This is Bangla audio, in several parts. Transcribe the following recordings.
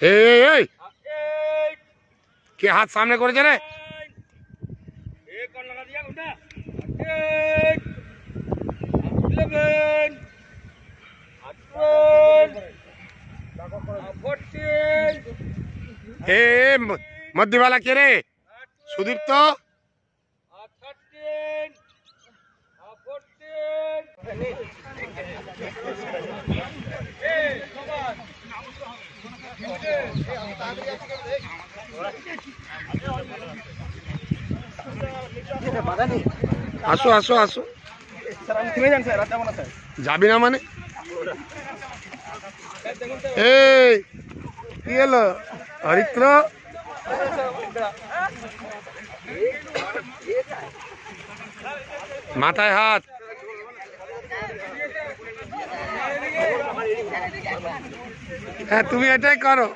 এই কে হাত সামনে করেছে রে? मध्यवाला के रे? सुदीप तो आसो आसो आसो যাবি না মানে এই কি হলো হরিত্র মাথায় হাত হ্যাঁ তুমি এটাই করো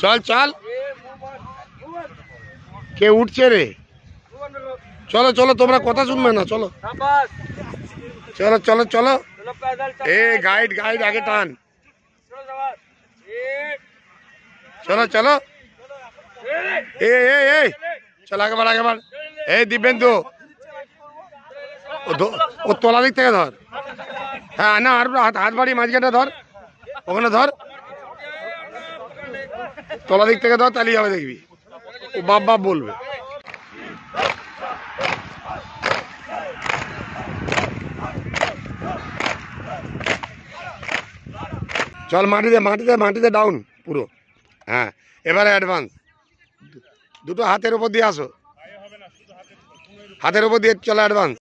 चल चल के उठছে रे चलो चलो তোমরা কথা শুনবে না চলো চলো চলো চলো ए गाइड गाइड आगे टान चलो चलो ए ए ए चल आगे बढ़ ए दिव्येंदु ও তোলা দিক থেকে ধর হ্যাঁ না আর হাত বাড়ি মাঝখানটা ধর ওখানে ধর তোলা দিক থেকে ধর তাহলেই হবে দেখবি ও বাপ বাপ বলবে চল মাটিতে ডাউন পুরো হ্যাঁ এবারে অ্যাডভান্স দুটো হাতের উপর দিয়ে আসো হাতের উপর দিয়ে চলো অ্যাডভান্স